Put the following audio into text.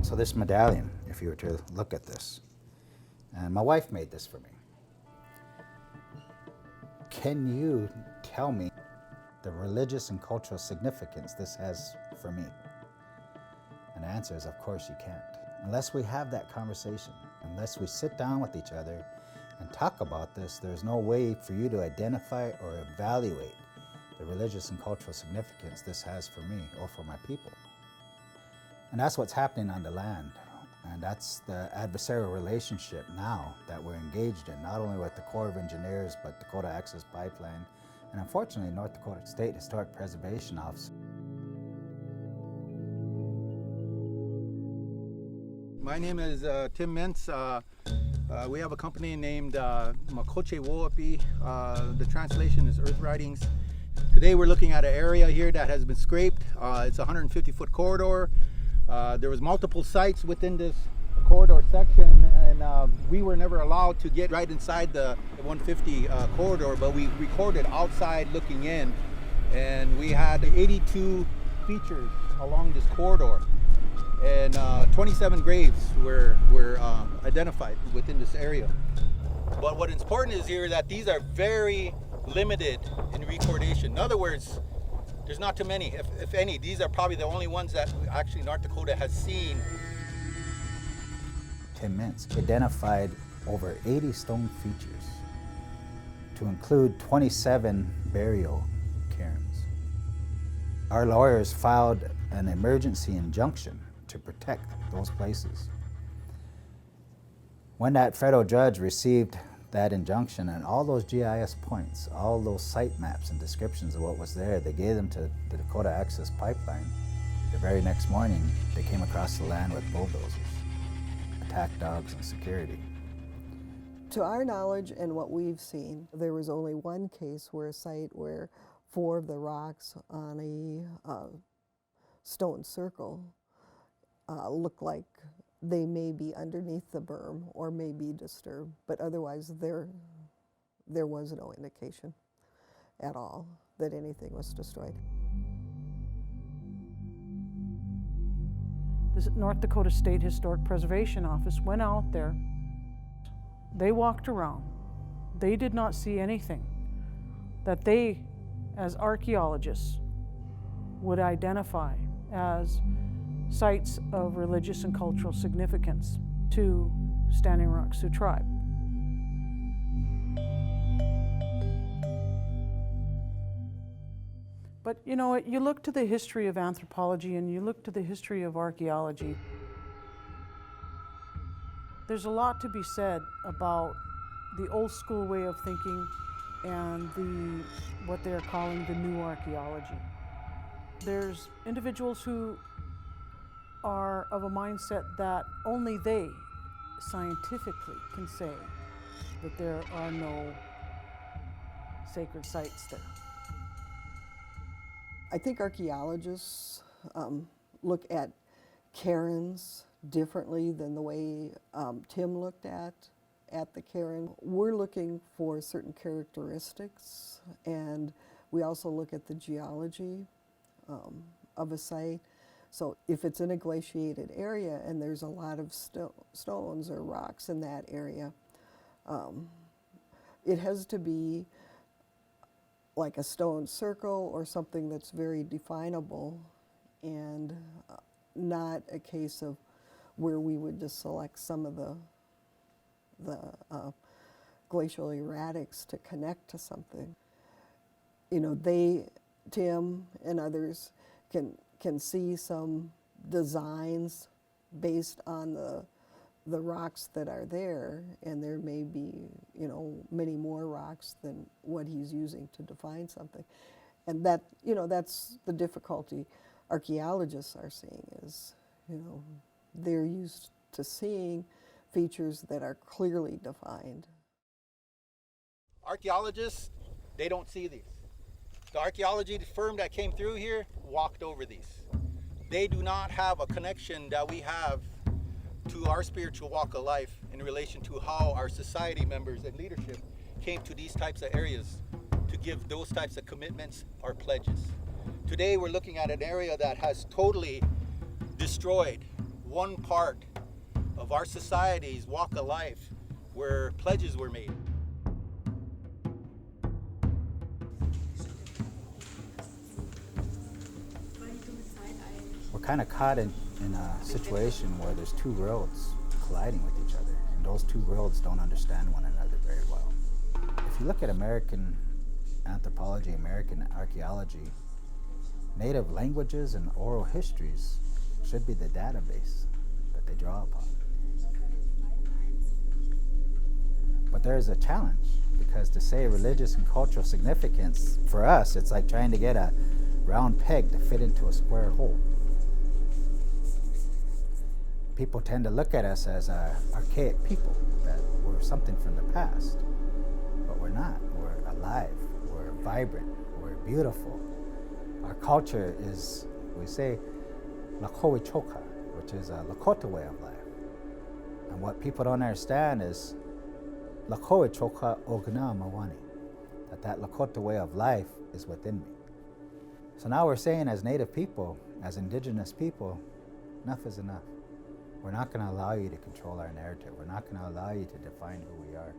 So this medallion, if you were to look at this, and my wife made this for me. Can you tell me the religious and cultural significance this has for me? And the answer is, of course you can't. Unless we have that conversation, unless we sit down with each other and talk about this, there's no way for you to identify or evaluate the religious and cultural significance this has for me or for my people. And that's what's happening on the land. And that's the adversarial relationship now that we're engaged in, not only with the Corps of Engineers, but Dakota Access Pipeline, and unfortunately, North Dakota State Historic Preservation Office. My name is Tim Mintz. We have a company named Makoche Woapi. The translation is Earth Writings. Today we're looking at an area here that has been scraped. It's a 150-foot corridor. There was multiple sites within this corridor section, and we were never allowed to get right inside the 150 corridor, but we recorded outside looking in, and we had 82 features along this corridor, and 27 graves were identified within this area. But what is important is here that these are very limited in recordation. In other words, there's not too many, if any. These are probably the only ones that actually North Dakota has seen. Tim Mintz identified over 80 stone features to include 27 burial cairns. Our lawyers filed an emergency injunction to protect those places. When that federal judge received that injunction and all those GIS points, all those site maps and descriptions of what was there, they gave them to the Dakota Access Pipeline. The very next morning, they came across the land with bulldozers, attack dogs, and security. To our knowledge and what we've seen, there was only one case where a site where 4 of the rocks on a stone circle looked like they may be underneath the berm or may be disturbed, but otherwise there was no indication at all that anything was destroyed. The North Dakota State Historic Preservation Office went out there. They walked around. They did not see anything that they, as archaeologists, would identify as sites of religious and cultural significance to Standing Rock Sioux tribe. But you know, you look to the history of anthropology and you look to the history of archaeology. There's a lot to be said about the old school way of thinking and what they're calling the new archaeology. There's individuals who are of a mindset that only they scientifically can say that there are no sacred sites there. I think archaeologists look at cairns differently than the way Tim looked at the cairn. We're looking for certain characteristics, and we also look at the geology of a site. So if it's in a glaciated area and there's a lot of stones or rocks in that area, it has to be like a stone circle or something that's very definable, and not a case of where we would just select some of the glacial erratics to connect to something. You know, Tim and others can see some designs based on the rocks that are there, and there may be, you know, many more rocks than what he's using to define something. And that, you know, that's the difficulty archaeologists are seeing is, you know, they're used to seeing features that are clearly defined. Archaeologists, they don't see these. The archaeology firm that came through here walked over these. They do not have a connection that we have to our spiritual walk of life in relation to how our society members and leadership came to these types of areas to give those types of commitments or pledges. Today we're looking at an area that has totally destroyed one part of our society's walk of life where pledges were made. We're kind of caught in a situation where there's two worlds colliding with each other, and those two worlds don't understand one another very well. If you look at American anthropology, American archaeology, native languages and oral histories should be the database that they draw upon. But there is a challenge, because to say religious and cultural significance, for us, it's like trying to get a round peg to fit into a square hole. People tend to look at us as archaic people, that we're something from the past. But we're not. We're alive, we're vibrant, we're beautiful. Our culture is, we say, Lakoi Choka, which is a Lakota way of life. And what people don't understand is Lakoi Choka Ogna Mawani, that Lakota way of life is within me. So now we're saying, as Native people, as indigenous people, enough is enough. We're not going to allow you to control our narrative. We're not going to allow you to define who we are.